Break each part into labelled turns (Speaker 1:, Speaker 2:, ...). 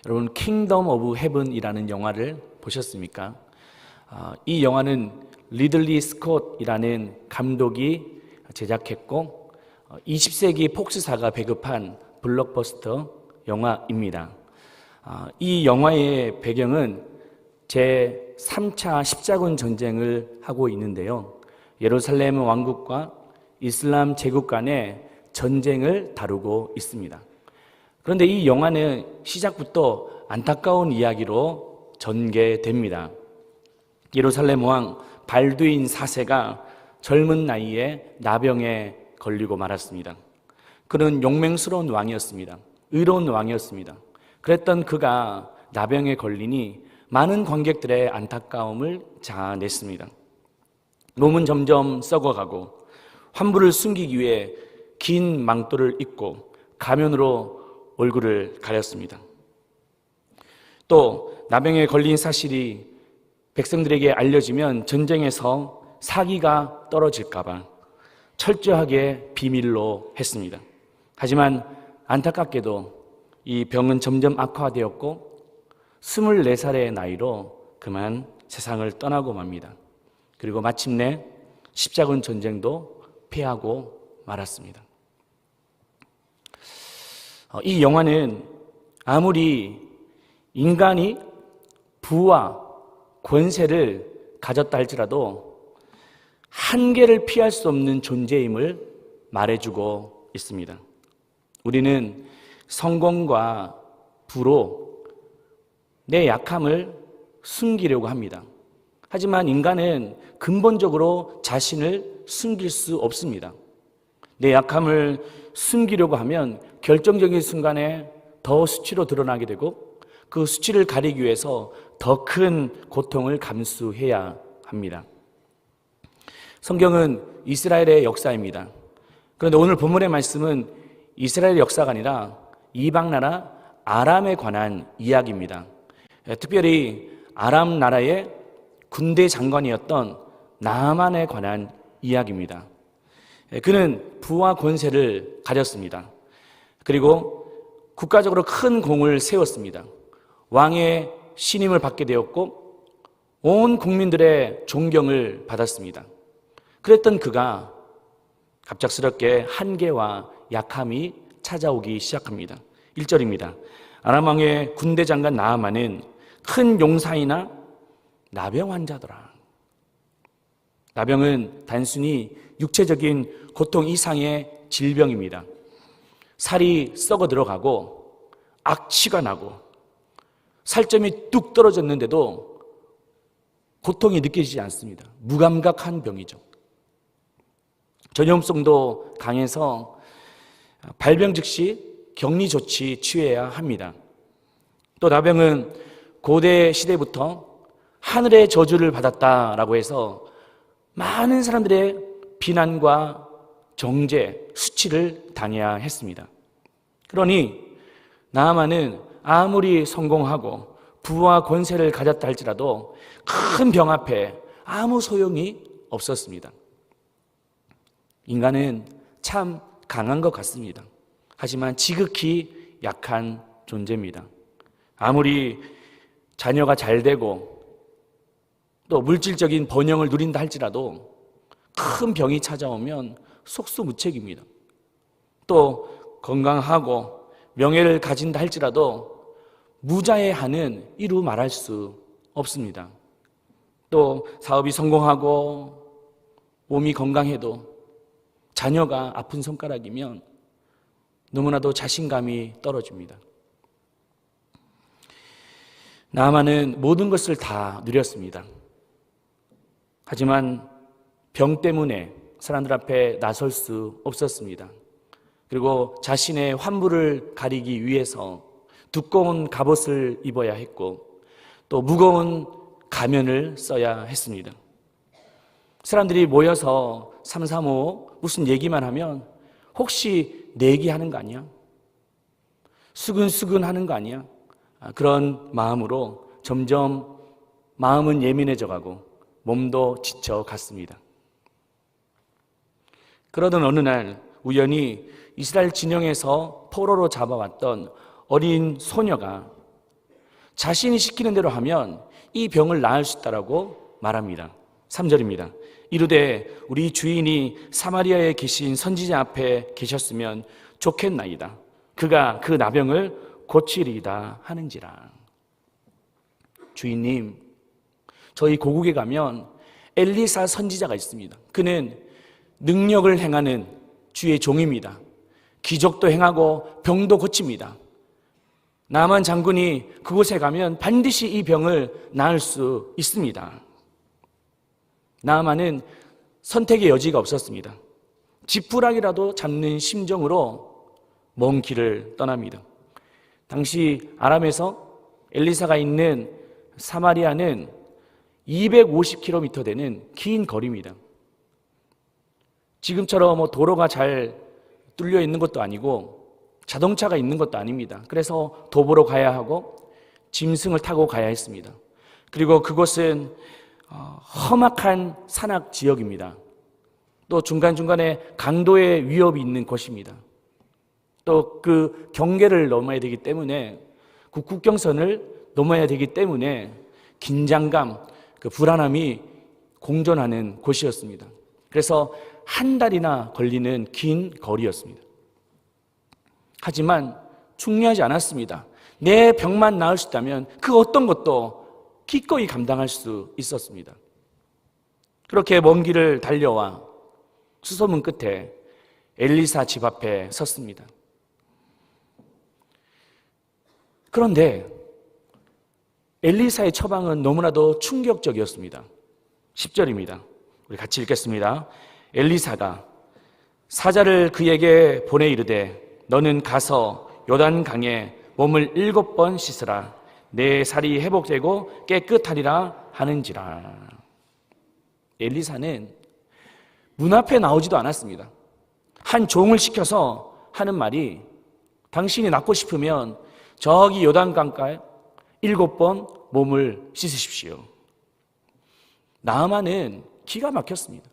Speaker 1: 여러분, 킹덤 오브 헤븐이라는 영화를 보셨습니까? 이 영화는 리들리 스콧이라는 감독이 제작했고 20세기 폭스사가 배급한 블록버스터 영화입니다. 이 영화의 배경은 제3차 십자군 전쟁을 하고 있는데요. 예루살렘 왕국과 이슬람 제국 간의 전쟁을 다루고 있습니다. 그런데 이 영화는 시작부터 안타까운 이야기로 전개됩니다. 예루살렘 왕 발두인 4세가 젊은 나이에 나병에 걸리고 말았습니다. 그는 용맹스러운 왕이었습니다. 의로운 왕이었습니다. 그랬던 그가 나병에 걸리니 많은 관객들의 안타까움을 자아냈습니다. 몸은 점점 썩어가고 환부를 숨기기 위해 긴 망토를 입고 가면으로 얼굴을 가렸습니다. 또 나병에 걸린 사실이 백성들에게 알려지면 전쟁에서 사기가 떨어질까 봐 철저하게 비밀로 했습니다. 하지만 안타깝게도 이 병은 점점 악화되었고 24살의 나이로 그만 세상을 떠나고 맙니다. 그리고 마침내 십자군 전쟁도 패하고 말았습니다. 이 영화는 아무리 인간이 부와 권세를 가졌다 할지라도 한계를 피할 수 없는 존재임을 말해주고 있습니다. 우리는 성공과 부로 내 약함을 숨기려고 합니다. 하지만 인간은 근본적으로 자신을 숨길 수 없습니다. 내 약함을 숨기려고 하면 결정적인 순간에 더 수치로 드러나게 되고 그 수치를 가리기 위해서 더 큰 고통을 감수해야 합니다. 성경은 이스라엘의 역사입니다. 그런데 오늘 본문의 말씀은 이스라엘의 역사가 아니라 이방 나라 아람에 관한 이야기입니다. 특별히 아람 나라의 군대 장관이었던 나아만에 관한 이야기입니다. 그는 부와 권세를 가졌습니다. 그리고 국가적으로 큰 공을 세웠습니다. 왕의 신임을 받게 되었고 온 국민들의 존경을 받았습니다. 그랬던 그가 갑작스럽게 한계와 약함이 찾아오기 시작합니다. 1절입니다. 아람 왕의 군대 장관 나아만은 큰 용사이나 나병 환자더라. 나병은 단순히 육체적인 고통 이상의 질병입니다. 살이 썩어 들어가고 악취가 나고 살점이 뚝 떨어졌는데도 고통이 느껴지지 않습니다. 무감각한 병이죠. 전염성도 강해서 발병 즉시 격리 조치 취해야 합니다. 또 나병은 고대 시대부터 하늘의 저주를 받았다라고 해서 많은 사람들의 비난과 정죄, 수치를 당해야 했습니다. 그러니 나아만은 아무리 성공하고 부와 권세를 가졌다 할지라도 큰 병 앞에 아무 소용이 없었습니다. 인간은 참 강한 것 같습니다. 하지만 지극히 약한 존재입니다. 아무리 자녀가 잘 되고 또 물질적인 번영을 누린다 할지라도 큰 병이 찾아오면 속수무책입니다. 또 건강하고 명예를 가진다 할지라도 무자해하는 이루 말할 수 없습니다. 또 사업이 성공하고 몸이 건강해도 자녀가 아픈 손가락이면 너무나도 자신감이 떨어집니다. 나아만은 모든 것을 다 누렸습니다. 하지만 병 때문에 사람들 앞에 나설 수 없었습니다. 그리고 자신의 환부를 가리기 위해서 두꺼운 갑옷을 입어야 했고 또 무거운 가면을 써야 했습니다. 사람들이 모여서 삼삼오오 무슨 얘기만 하면 혹시 내기하는 거 아니야? 수근수근 하는 거 아니야? 그런 마음으로 점점 마음은 예민해져 가고 몸도 지쳐갔습니다. 그러던 어느 날 우연히 이스라엘 진영에서 포로로 잡아왔던 어린 소녀가 자신이 시키는 대로 하면 이 병을 나을 수 있다라고 말합니다. 3절입니다. 이르되 우리 주인이 사마리아에 계신 선지자 앞에 계셨으면 좋겠나이다. 그가 그 나병을 고치리이다 하는지라. 주인님, 저희 고국에 가면 엘리사 선지자가 있습니다. 그는 능력을 행하는 주의 종입니다. 기적도 행하고 병도 고칩니다. 나만 장군이 그곳에 가면 반드시 이 병을 나을 수 있습니다. 나만은 선택의 여지가 없었습니다. 지푸라기라도 잡는 심정으로 먼 길을 떠납니다. 당시 아람에서 엘리사가 있는 사마리아는 250km 되는 긴 거리입니다. 지금처럼 도로가 잘 뚫려 있는 것도 아니고 자동차가 있는 것도 아닙니다. 그래서 도보로 가야 하고 짐승을 타고 가야 했습니다. 그리고 그곳은 험악한 산악 지역입니다. 또 중간중간에 강도의 위협이 있는 곳입니다. 또 그 경계를 넘어야 되기 때문에 그 국경선을 넘어야 되기 때문에 긴장감, 그 불안함이 공존하는 곳이었습니다. 그래서 한 달이나 걸리는 긴 거리였습니다. 하지만 중요하지 않았습니다. 내 병만 나을 수 있다면 그 어떤 것도 기꺼이 감당할 수 있었습니다. 그렇게 먼 길을 달려와 수소문 끝에 엘리사 집 앞에 섰습니다. 그런데 엘리사의 처방은 너무나도 충격적이었습니다. 10절입니다. 우리 같이 읽겠습니다. 엘리사가 사자를 그에게 보내 이르되 너는 가서 요단강에 몸을 7번 씻으라. 내 살이 회복되고 깨끗하리라 하는지라. 엘리사는 문 앞에 나오지도 않았습니다. 한 종을 시켜서 하는 말이 당신이 낫고 싶으면 저기 요단강가에 7번 몸을 씻으십시오. 나아만은 기가 막혔습니다.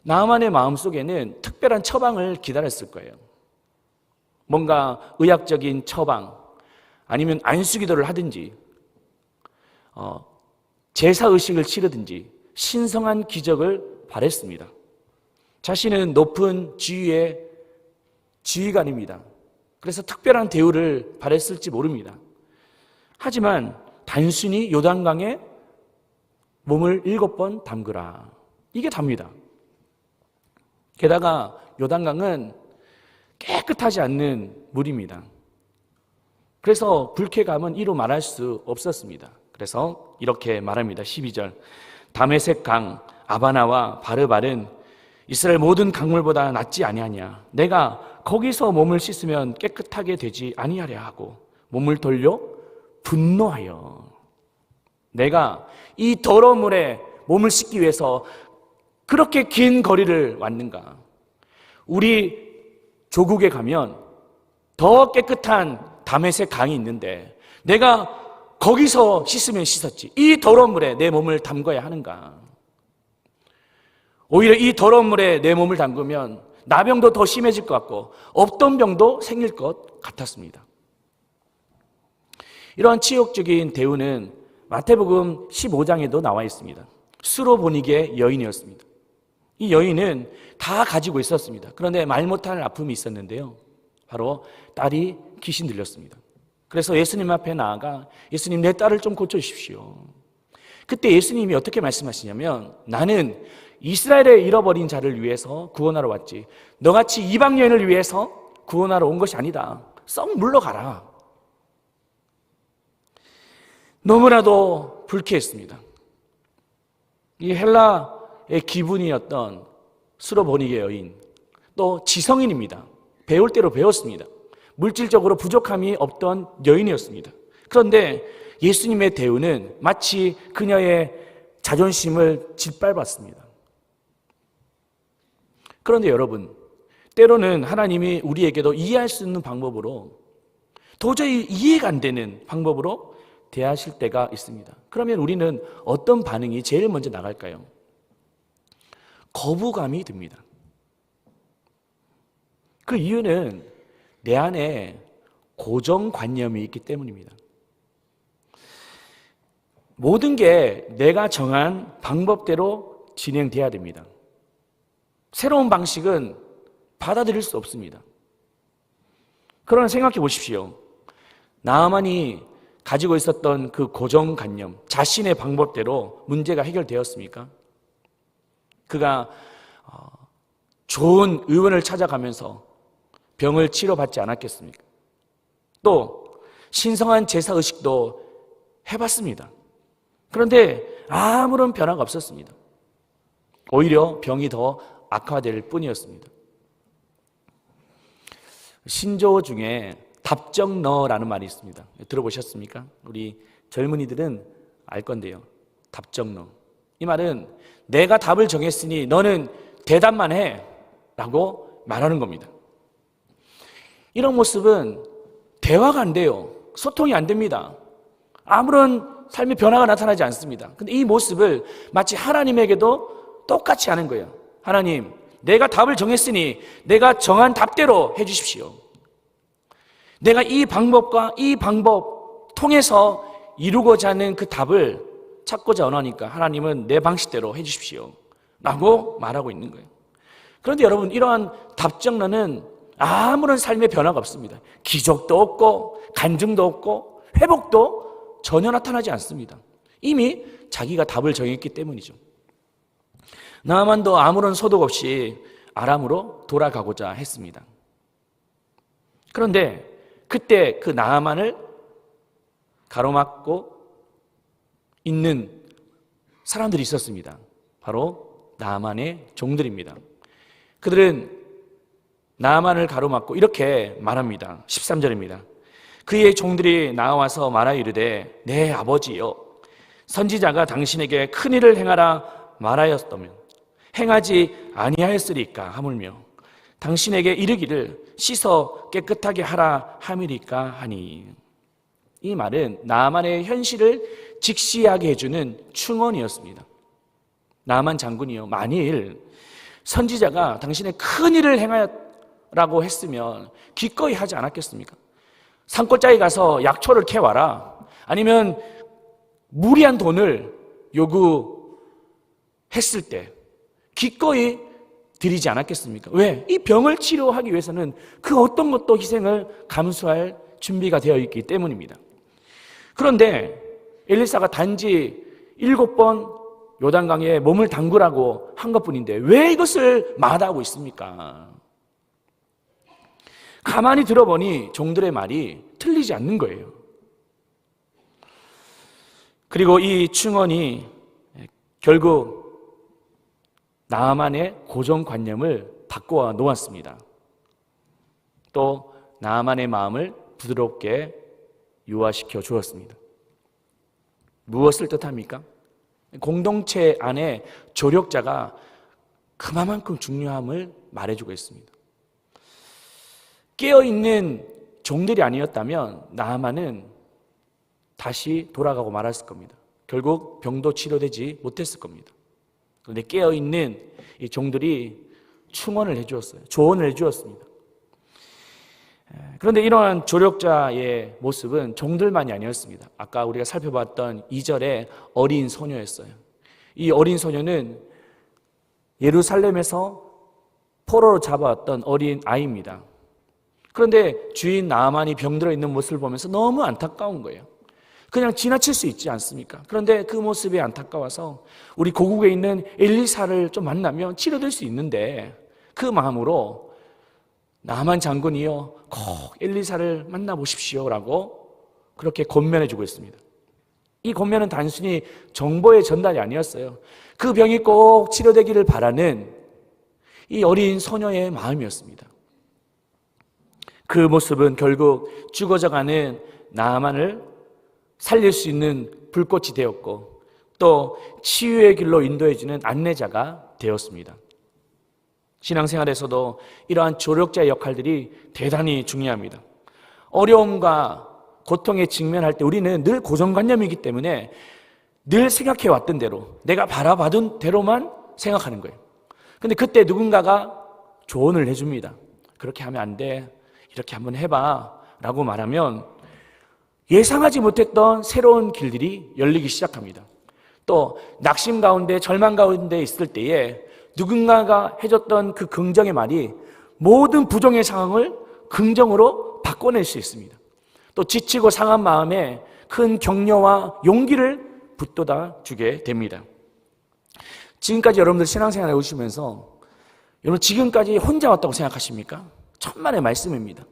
Speaker 1: 나아만의 마음속에는 특별한 처방을 기다렸을 거예요. 뭔가 의학적인 처방 아니면 안수기도를 하든지 제사의식을 치르든지 신성한 기적을 바랬습니다. 자신은 높은 지위의 지휘관입니다. 그래서 특별한 대우를 바랬을지 모릅니다. 하지만 단순히 요단강에 몸을 7번 담그라. 이게 답니다. 게다가 요단강은 깨끗하지 않는 물입니다. 그래서 불쾌감은 이루 말할 수 없었습니다. 그래서 이렇게 말합니다. 12절. 다메섹 강 아바나와 바르발은 이스라엘 모든 강물보다 낫지 아니하냐. 내가 거기서 몸을 씻으면 깨끗하게 되지 아니하랴 하고 몸을 돌려 분노하여 내가 이 더러운 물에 몸을 씻기 위해서 그렇게 긴 거리를 왔는가. 우리 조국에 가면 더 깨끗한 다메섹 강이 있는데 내가 거기서 씻으면 씻었지 이 더러운 물에 내 몸을 담궈야 하는가. 오히려 이 더러운 물에 내 몸을 담그면 나병도 더 심해질 것 같고 없던 병도 생길 것 같았습니다. 이러한 치욕적인 대우는 마태복음 15장에도 나와 있습니다. 수로보니게 여인이었습니다. 이 여인은 다 가지고 있었습니다. 그런데 말 못할 아픔이 있었는데요. 바로 딸이 귀신 들렸습니다. 그래서 예수님 앞에 나아가 예수님 내 딸을 좀 고쳐주십시오. 그때 예수님이 어떻게 말씀하시냐면 나는 이스라엘의 잃어버린 자를 위해서 구원하러 왔지 너같이 이방 여인을 위해서 구원하러 온 것이 아니다. 썩 물러가라. 너무나도 불쾌했습니다. 이 헬라의 기분이었던 수로보니게 여인, 또 지성인입니다. 배울 대로 배웠습니다. 물질적으로 부족함이 없던 여인이었습니다. 그런데 예수님의 대우는 마치 그녀의 자존심을 짓밟았습니다. 그런데 여러분, 때로는 하나님이 우리에게도 이해할 수 있는 방법으로 도저히 이해가 안 되는 방법으로 대하실 때가 있습니다. 그러면 우리는 어떤 반응이 제일 먼저 나갈까요? 거부감이 듭니다. 그 이유는 내 안에 고정관념이 있기 때문입니다. 모든 게 내가 정한 방법대로 진행돼야 됩니다. 새로운 방식은 받아들일 수 없습니다. 그러나 생각해 보십시오. 나아만이 가지고 있었던 그 고정관념, 자신의 방법대로 문제가 해결되었습니까? 그가 좋은 의원을 찾아가면서 병을 치료받지 않았겠습니까? 또 신성한 제사의식도 해봤습니다. 그런데 아무런 변화가 없었습니다. 오히려 병이 더 악화될 뿐이었습니다. 신조어 중에 답정너라는 말이 있습니다. 들어보셨습니까? 우리 젊은이들은 알 건데요. 답정너. 이 말은 내가 답을 정했으니 너는 대답만 해 라고 말하는 겁니다. 이런 모습은 대화가 안 돼요. 소통이 안 됩니다. 아무런 삶의 변화가 나타나지 않습니다. 근데 이 모습을 마치 하나님에게도 똑같이 하는 거예요. 하나님, 내가 답을 정했으니 내가 정한 답대로 해주십시오. 내가 이 방법과 이 방법 통해서 이루고자 하는 그 답을 찾고자 원하니까 하나님은 내 방식대로 해주십시오 라고 말하고 있는 거예요. 그런데 여러분, 이러한 답정너는 아무런 삶의 변화가 없습니다. 기적도 없고 간증도 없고 회복도 전혀 나타나지 않습니다. 이미 자기가 답을 정했기 때문이죠. 나아만도 아무런 소득 없이 아람으로 돌아가고자 했습니다. 그런데 그때 그 나아만을 가로막고 있는 사람들이 있었습니다. 바로 나아만의 종들입니다. 그들은 나아만을 가로막고 이렇게 말합니다. 13절입니다. 그의 종들이 나와서 말하여 이르되 내 아버지여, 선지자가 당신에게 큰 일을 행하라 말하였다면 행하지 아니하였으리까 하물며 당신에게 이르기를 씻어 깨끗하게 하라 함이리까 하니. 이 말은 나아만의 현실을 직시하게 해주는 충언이었습니다. 나아만 장군이요, 만일 선지자가 당신의 큰 일을 행하라고 했으면 기꺼이 하지 않았겠습니까? 산골짜기 가서 약초를 캐와라, 아니면 무리한 돈을 요구했을 때 기꺼이 드리지 않았겠습니까? 왜? 이 병을 치료하기 위해서는 그 어떤 것도 희생을 감수할 준비가 되어 있기 때문입니다. 그런데 엘리사가 단지 7번 요단강에 몸을 담그라고 한 것뿐인데 왜 이것을 마다하고 있습니까? 가만히 들어보니 종들의 말이 틀리지 않는 거예요. 그리고 이 충언이 결국 나아만의 고정관념을 바꿔 놓았습니다. 또 나아만의 마음을 부드럽게 유화시켜 주었습니다. 무엇을 뜻합니까? 공동체 안에 조력자가 그만큼 중요함을 말해주고 있습니다. 깨어있는 종들이 아니었다면 나아만은 다시 돌아가고 말았을 겁니다. 결국 병도 치료되지 못했을 겁니다. 그런데 깨어있는 이 종들이 충언을 해주었어요. 조언을 해주었습니다. 그런데 이러한 조력자의 모습은 종들만이 아니었습니다. 아까 우리가 살펴봤던 2절의 어린 소녀였어요. 이 어린 소녀는 예루살렘에서 포로로 잡아왔던 어린 아이입니다. 그런데 주인 나아만이 병들어 있는 모습을 보면서 너무 안타까운 거예요. 그냥 지나칠 수 있지 않습니까? 그런데 그 모습이 안타까워서 우리 고국에 있는 엘리사를 좀 만나면 치료될 수 있는데 그 마음으로 나아만 장군이요, 꼭 엘리사를 만나보십시오라고 그렇게 권면해주고 있습니다. 이 권면은 단순히 정보의 전달이 아니었어요. 그 병이 꼭 치료되기를 바라는 이 어린 소녀의 마음이었습니다. 그 모습은 결국 죽어져가는 나아만을 살릴 수 있는 불꽃이 되었고 또 치유의 길로 인도해주는 안내자가 되었습니다. 신앙생활에서도 이러한 조력자의 역할들이 대단히 중요합니다. 어려움과 고통에 직면할 때 우리는 늘 고정관념이기 때문에 늘 생각해왔던 대로, 내가 바라봐둔 대로만 생각하는 거예요. 근데 그때 누군가가 조언을 해줍니다. 그렇게 하면 안 돼, 이렇게 한번 해봐 라고 말하면 예상하지 못했던 새로운 길들이 열리기 시작합니다. 또 낙심 가운데 절망 가운데 있을 때에 누군가가 해줬던 그 긍정의 말이 모든 부정의 상황을 긍정으로 바꿔낼 수 있습니다. 또 지치고 상한 마음에 큰 격려와 용기를 북돋아 주게 됩니다. 지금까지 여러분들 신앙생활 해오시면서 여러분 지금까지 혼자 왔다고 생각하십니까? 천만의 말씀입니다.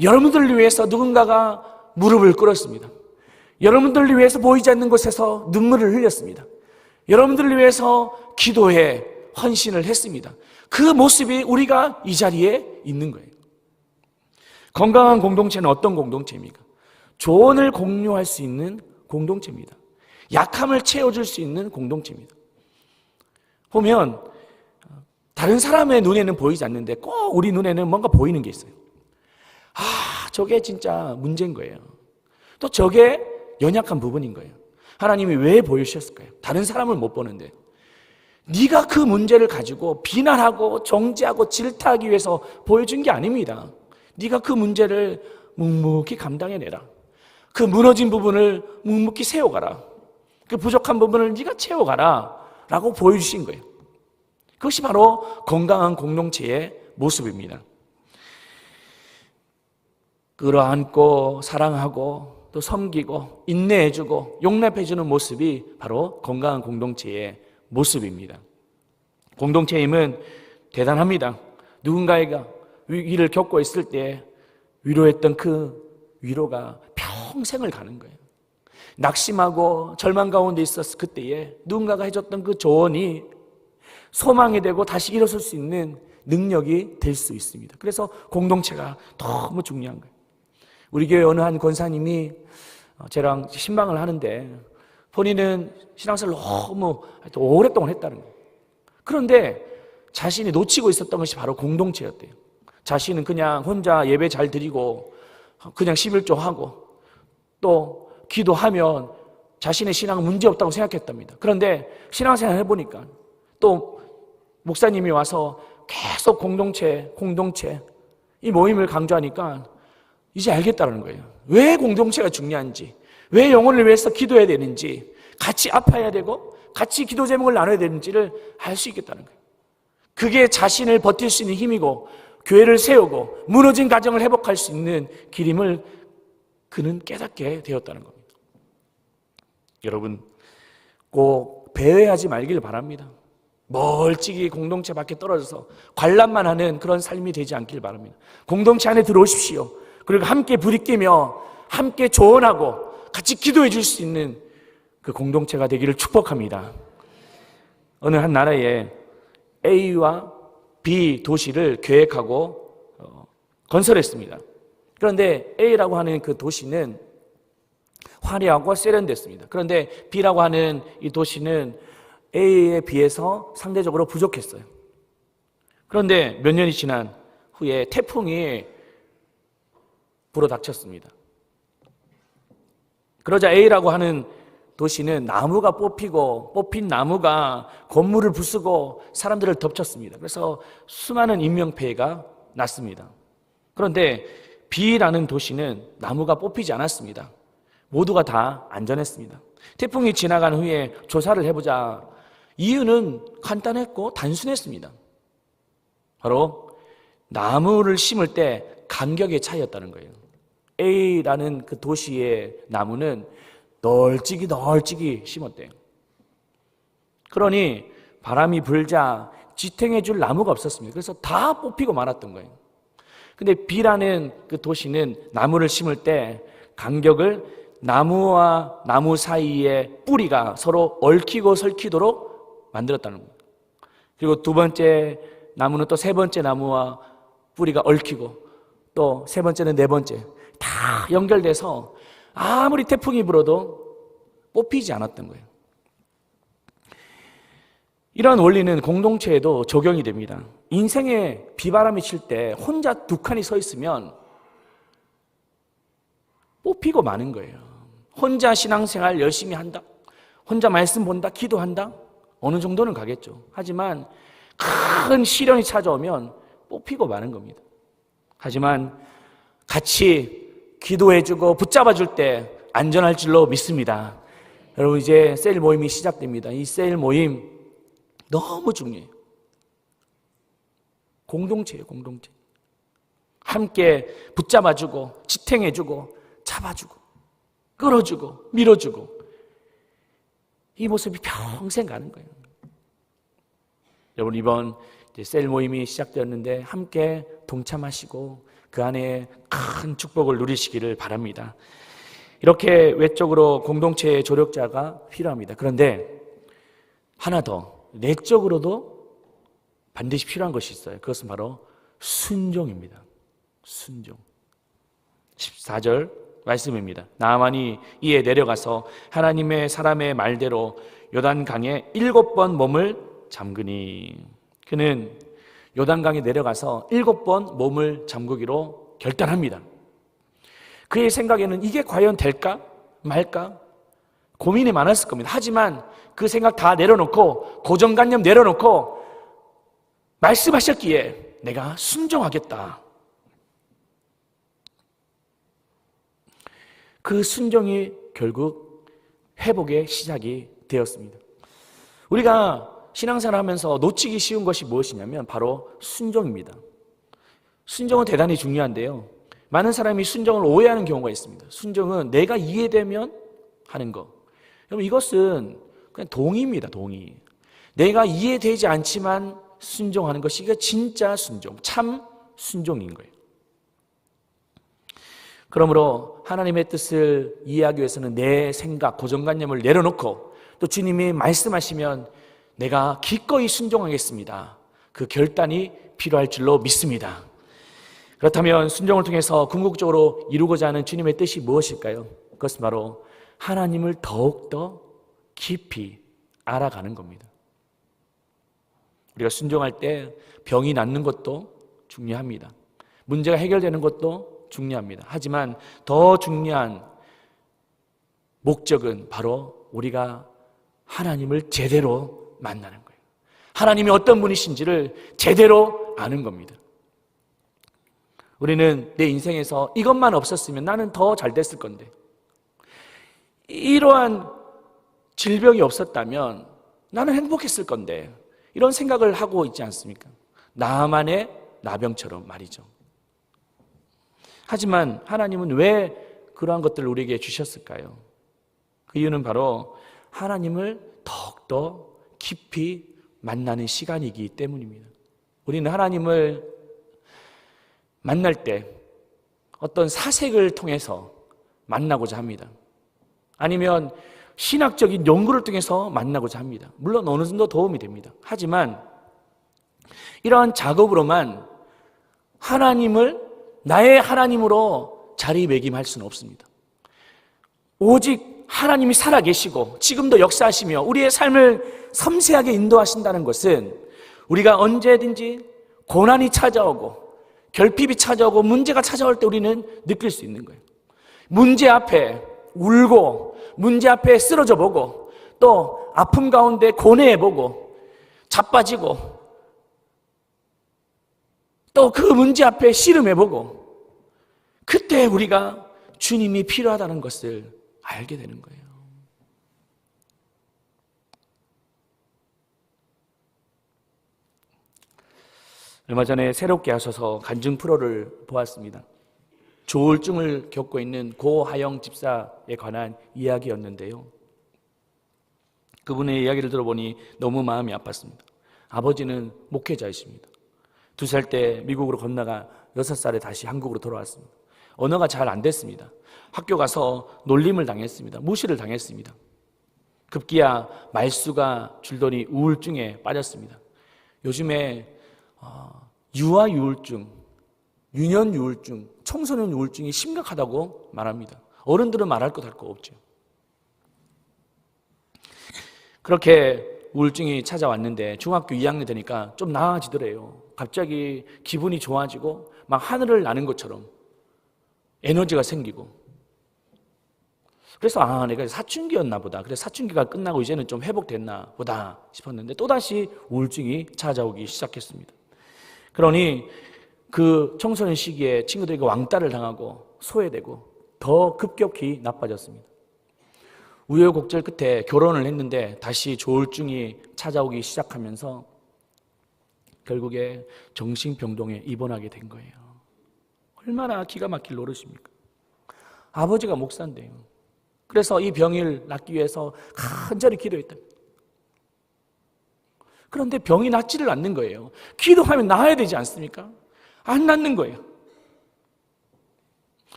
Speaker 1: 여러분들을 위해서 누군가가 무릎을 꿇었습니다. 여러분들을 위해서 보이지 않는 곳에서 눈물을 흘렸습니다. 여러분들을 위해서 기도해 헌신을 했습니다. 그 모습이 우리가 이 자리에 있는 거예요. 건강한 공동체는 어떤 공동체입니까? 조언을 공유할 수 있는 공동체입니다. 약함을 채워줄 수 있는 공동체입니다. 보면 다른 사람의 눈에는 보이지 않는데 꼭 우리 눈에는 뭔가 보이는 게 있어요. 저게 진짜 문제인 거예요. 또 저게 연약한 부분인 거예요. 하나님이 왜 보여주셨을까요? 다른 사람을 못 보는데 네가 그 문제를 가지고 비난하고 정죄하고 질타하기 위해서 보여준 게 아닙니다. 네가 그 문제를 묵묵히 감당해내라. 그 무너진 부분을 묵묵히 세워가라. 그 부족한 부분을 네가 채워가라 라고 보여주신 거예요. 그것이 바로 건강한 공동체의 모습입니다. 끌어안고 사랑하고 또 섬기고 인내해주고 용납해주는 모습이 바로 건강한 공동체의 모습입니다. 공동체의 힘은 대단합니다. 누군가가 위기를 겪고 있을 때 위로했던 그 위로가 평생을 가는 거예요. 낙심하고 절망 가운데 있었을 그때에 누군가가 해줬던 그 조언이 소망이 되고 다시 일어설 수 있는 능력이 될 수 있습니다. 그래서 공동체가 너무 중요한 거예요. 우리 교회 어느 한 권사님이 저랑 신방을 하는데 본인은 신앙생활을 너무 오랫동안 했다는 거예요. 그런데 자신이 놓치고 있었던 것이 바로 공동체였대요. 자신은 그냥 혼자 예배 잘 드리고 그냥 11조 하고 또 기도하면 자신의 신앙은 문제없다고 생각했답니다. 그런데 신앙생활 해보니까 또 목사님이 와서 계속 공동체 이 모임을 강조하니까 이제 알겠다는 거예요. 왜 공동체가 중요한지, 왜 영혼을 위해서 기도해야 되는지, 같이 아파야 되고 같이 기도 제목을 나눠야 되는지를 알 수 있겠다는 거예요. 그게 자신을 버틸 수 있는 힘이고 교회를 세우고 무너진 가정을 회복할 수 있는 길임을 그는 깨닫게 되었다는 겁니다. 여러분 꼭 배회하지 말길 바랍니다. 멀찍이 공동체 밖에 떨어져서 관람만 하는 그런 삶이 되지 않길 바랍니다. 공동체 안에 들어오십시오. 그리고 함께 부딪히며 함께 조언하고 같이 기도해 줄 수 있는 그 공동체가 되기를 축복합니다. 어느 한 나라에 A와 B 도시를 계획하고 건설했습니다. 그런데 A라고 하는 그 도시는 화려하고 세련됐습니다. 그런데 B라고 하는 이 도시는 A에 비해서 상대적으로 부족했어요. 그런데 몇 년이 지난 후에 태풍이 불어닥쳤습니다. 그러자 A라고 하는 도시는 나무가 뽑힌 나무가 건물을 부수고 사람들을 덮쳤습니다. 그래서 수많은 인명피해가 났습니다. 그런데 B라는 도시는 나무가 뽑히지 않았습니다. 모두가 다 안전했습니다. 태풍이 지나간 후에 조사를 해보자 이유는 간단했고 단순했습니다. 바로 나무를 심을 때 간격의 차이였다는 거예요. A라는 그 도시의 나무는 널찍이 심었대요. 그러니 바람이 불자 지탱해 줄 나무가 없었습니다. 그래서 다 뽑히고 말았던 거예요. 근데 B라는 그 도시는 나무를 심을 때 간격을 나무와 나무 사이의 뿌리가 서로 얽히고 설키도록 만들었다는 거예요. 그리고 두 번째 나무는 또 세 번째 나무와 뿌리가 얽히고 또 세 번째는 네 번째 다 연결돼서 아무리 태풍이 불어도 뽑히지 않았던 거예요. 이런 원리는 공동체에도 적용이 됩니다. 인생에 비바람이 칠 때 혼자 두 칸이 서 있으면 뽑히고 마는 거예요. 혼자 신앙생활 열심히 한다, 혼자 말씀 본다, 기도한다, 어느 정도는 가겠죠. 하지만 큰 시련이 찾아오면 뽑히고 마는 겁니다. 하지만 같이 기도해주고 붙잡아줄 때 안전할 줄로 믿습니다. 여러분, 이제 셀 모임이 시작됩니다. 이 셀 모임 너무 중요해요. 공동체예요, 공동체. 함께 붙잡아주고 지탱해주고 잡아주고 끌어주고 밀어주고, 이 모습이 평생 가는 거예요. 여러분, 이번 셀 모임이 시작되었는데 함께 동참하시고 그 안에 큰 축복을 누리시기를 바랍니다. 이렇게 외적으로 공동체의 조력자가 필요합니다. 그런데 하나 더, 내적으로도 반드시 필요한 것이 있어요. 그것은 바로 순종입니다. 순종. 14절 말씀입니다. 나아만이 이에 내려가서 하나님의 사람의 말대로 요단강에 7번 몸을 잠그니, 그는 요단강에 내려가서 7번 몸을 잠그기로 결단합니다. 그의 생각에는 이게 과연 될까 말까 고민이 많았을 겁니다. 하지만 그 생각 다 내려놓고, 고정관념 내려놓고 말씀하셨기에 내가 순종하겠다. 그 순종이 결국 회복의 시작이 되었습니다. 우리가 신앙생활 하면서 놓치기 쉬운 것이 무엇이냐면 바로 순종입니다. 순종은 대단히 중요한데요, 많은 사람이 순종을 오해하는 경우가 있습니다. 순종은 내가 이해되면 하는 것. 여러분, 이것은 그냥 동의입니다. 동의. 내가 이해되지 않지만 순종하는 것이 이게 진짜 순종, 참 순종인 거예요. 그러므로 하나님의 뜻을 이해하기 위해서는 내 생각, 고정관념을 내려놓고 또 주님이 말씀하시면 내가 기꺼이 순종하겠습니다. 그 결단이 필요할 줄로 믿습니다. 그렇다면 순종을 통해서 궁극적으로 이루고자 하는 주님의 뜻이 무엇일까요? 그것은 바로 하나님을 더욱더 깊이 알아가는 겁니다. 우리가 순종할 때 병이 낫는 것도 중요합니다. 문제가 해결되는 것도 중요합니다. 하지만 더 중요한 목적은 바로 우리가 하나님을 제대로 만나는 거예요. 하나님이 어떤 분이신지를 제대로 아는 겁니다. 우리는 내 인생에서 이것만 없었으면 나는 더 잘 됐을 건데, 이러한 질병이 없었다면 나는 행복했을 건데, 이런 생각을 하고 있지 않습니까? 나만의 나병처럼 말이죠. 하지만 하나님은 왜 그러한 것들을 우리에게 주셨을까요? 그 이유는 바로 하나님을 더욱더 깊이 만나는 시간이기 때문입니다. 우리는 하나님을 만날 때 어떤 사색을 통해서 만나고자 합니다. 아니면 신학적인 연구를 통해서 만나고자 합니다. 물론 어느 정도 도움이 됩니다. 하지만 이러한 작업으로만 하나님을 나의 하나님으로 자리매김할 수는 없습니다. 오직 하나님이 살아계시고 지금도 역사하시며 우리의 삶을 섬세하게 인도하신다는 것은 우리가 언제든지 고난이 찾아오고 결핍이 찾아오고 문제가 찾아올 때 우리는 느낄 수 있는 거예요. 문제 앞에 울고 문제 앞에 쓰러져 보고 또 아픔 가운데 고뇌해 보고 자빠지고 또 그 문제 앞에 씨름해 보고, 그때 우리가 주님이 필요하다는 것을 알게 되는 거예요. 얼마 전에 새롭게 하셔서 간증 프로를 보았습니다. 조울증을 겪고 있는 고하영 집사에 관한 이야기였는데요, 그분의 이야기를 들어보니 너무 마음이 아팠습니다. 아버지는 목회자이십니다. 2살 때 미국으로 건너가 6살에 다시 한국으로 돌아왔습니다. 언어가 잘 안 됐습니다. 학교 가서 놀림을 당했습니다. 무시를 당했습니다. 급기야 말수가 줄더니 우울증에 빠졌습니다. 요즘에 유아 우울증, 유년 우울증, 청소년 우울증이 심각하다고 말합니다. 어른들은 말할 것 할 거 없죠. 그렇게 우울증이 찾아왔는데 중학교 2학년 되니까 좀 나아지더래요. 갑자기 기분이 좋아지고 막 하늘을 나는 것처럼 에너지가 생기고, 그래서 내가 사춘기였나 보다. 그래서 사춘기가 끝나고 이제는 좀 회복됐나 보다 싶었는데 또다시 우울증이 찾아오기 시작했습니다. 그러니 그 청소년 시기에 친구들에게 왕따를 당하고 소외되고 더 급격히 나빠졌습니다. 우여곡절 끝에 결혼을 했는데 다시 조울증이 찾아오기 시작하면서 결국에 정신병동에 입원하게 된 거예요. 얼마나 기가 막힐 노릇입니까? 아버지가 목사인데요. 그래서 이 병을 낫기 위해서 간절히 기도했다. 그런데 병이 낫지를 않는 거예요. 기도하면 나아야 되지 않습니까? 안 낫는 거예요.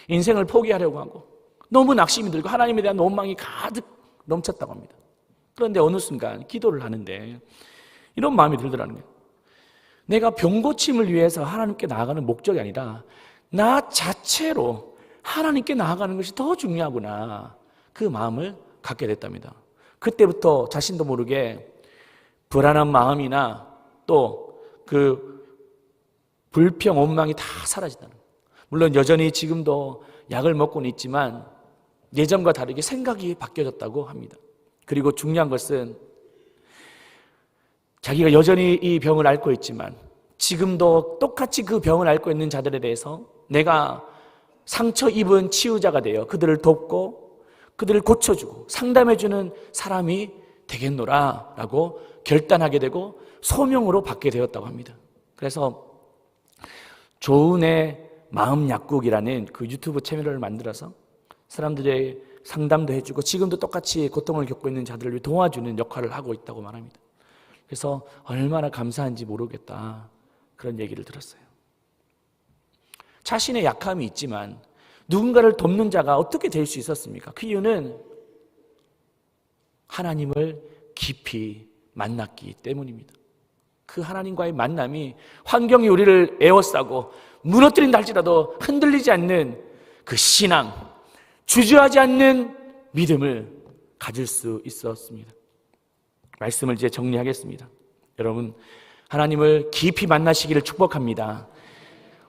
Speaker 1: 인생을 포기하려고 하고 너무 낙심이 들고 하나님에 대한 원망이 가득 넘쳤다고 합니다. 그런데 어느 순간 기도를 하는데 이런 마음이 들더라는 거예요. 내가 병 고침을 위해서 하나님께 나아가는 목적이 아니라 나 자체로 하나님께 나아가는 것이 더 중요하구나, 그 마음을 갖게 됐답니다. 그때부터 자신도 모르게 불안한 마음이나 또 그 불평, 원망이 다 사라지다는 거예요. 물론 여전히 지금도 약을 먹고는 있지만 예전과 다르게 생각이 바뀌어졌다고 합니다. 그리고 중요한 것은 자기가 여전히 이 병을 앓고 있지만 지금도 똑같이 그 병을 앓고 있는 자들에 대해서 내가 상처 입은 치유자가 되어 그들을 돕고 그들을 고쳐주고 상담해주는 사람이 되겠노라 라고 결단하게 되고 소명으로 받게 되었다고 합니다. 그래서 조은의 마음약국이라는 그 유튜브 채널을 만들어서 사람들의 상담도 해주고 지금도 똑같이 고통을 겪고 있는 자들을 도와주는 역할을 하고 있다고 말합니다. 그래서 얼마나 감사한지 모르겠다, 그런 얘기를 들었어요. 자신의 약함이 있지만 누군가를 돕는 자가 어떻게 될 수 있었습니까? 그 이유는 하나님을 깊이 만났기 때문입니다. 그 하나님과의 만남이 환경이 우리를 에워싸고 무너뜨린다 할지라도 흔들리지 않는 그 신앙, 주저하지 않는 믿음을 가질 수 있었습니다. 말씀을 이제 정리하겠습니다. 여러분, 하나님을 깊이 만나시기를 축복합니다.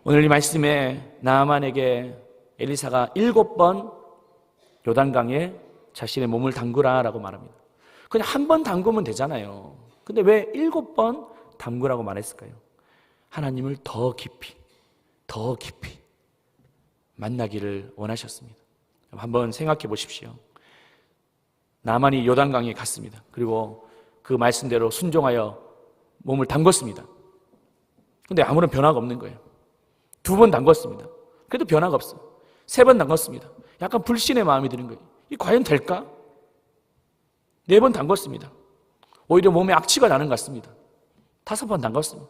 Speaker 1: 오늘 이 말씀에 나아만에게 엘리사가 7번 요단강에 자신의 몸을 담그라라고 말합니다. 그냥 한 번 담그면 되잖아요. 근데 왜 7번 담그라고 말했을까요? 하나님을 더 깊이 만나기를 원하셨습니다. 한번 생각해 보십시오. 나만이 요단강에 갔습니다. 그리고 그 말씀대로 순종하여 몸을 담궜습니다. 근데 아무런 변화가 없는 거예요. 2번 담궜습니다. 그래도 변화가 없어요. 3번 담궜습니다. 약간 불신의 마음이 드는 거예요. 이 과연 될까? 4번 담궜습니다. 오히려 몸에 악취가 나는 것 같습니다. 5번 담궜습니다.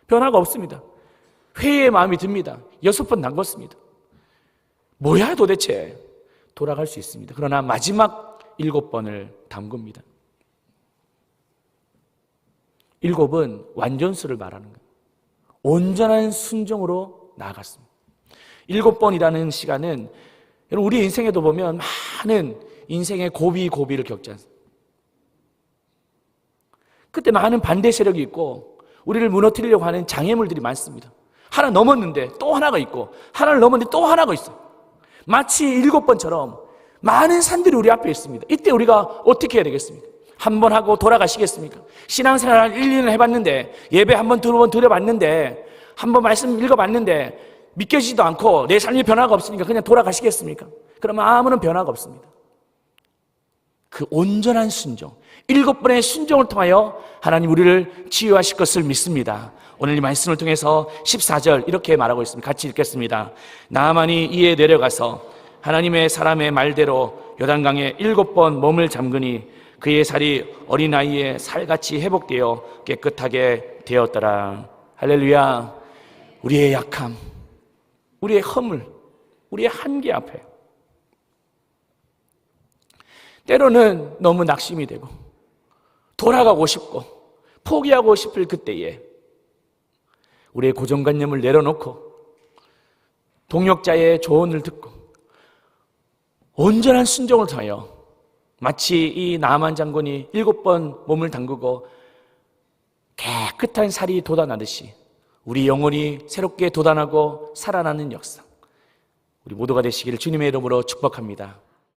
Speaker 1: 변화가 없습니다. 회의의 마음이 듭니다. 6번 담궜습니다. 뭐야 도대체? 돌아갈 수 있습니다. 그러나 마지막 7번을 담굽니다. 7은 완전수를 말하는 거예요. 온전한 순종으로 나아갔습니다. 7번이라는 시간은 여러분 우리 인생에도 보면 많은 인생의 고비를 겪지 않습니까? 그때 많은 반대 세력이 있고 우리를 무너뜨리려고 하는 장애물들이 많습니다. 하나 넘었는데 또 하나가 있고 하나를 넘었는데 또 하나가 있어요. 마치 7번처럼 많은 산들이 우리 앞에 있습니다. 이때 우리가 어떻게 해야 되겠습니까? 한 번 하고 돌아가시겠습니까? 신앙생활 1, 2년 해봤는데 예배 한 번, 2번 드려봤는데 한 번 말씀 읽어봤는데 믿겨지지도 않고 내 삶의 변화가 없으니까 그냥 돌아가시겠습니까? 그러면 아무런 변화가 없습니다. 그 온전한 순종, 7번의 순종을 통하여 하나님 우리를 치유하실 것을 믿습니다. 오늘 이 말씀을 통해서 14절 이렇게 말하고 있습니다. 같이 읽겠습니다. 나아만이 이에 내려가서 하나님의 사람의 말대로 요단강에 7번 몸을 잠그니 그의 살이 어린아이의 살같이 회복되어 깨끗하게 되었더라. 할렐루야. 우리의 약함, 우리의 허물, 우리의 한계 앞에 때로는 너무 낙심이 되고 돌아가고 싶고 포기하고 싶을 그때에 우리의 고정관념을 내려놓고 동역자의 조언을 듣고 온전한 순종을 통하여 마치 이 나아만 장군이 7번 몸을 담그고 깨끗한 살이 돋아나듯이 우리 영혼이 새롭게 돋아나고 살아나는 역사 우리 모두가 되시기를 주님의 이름으로 축복합니다.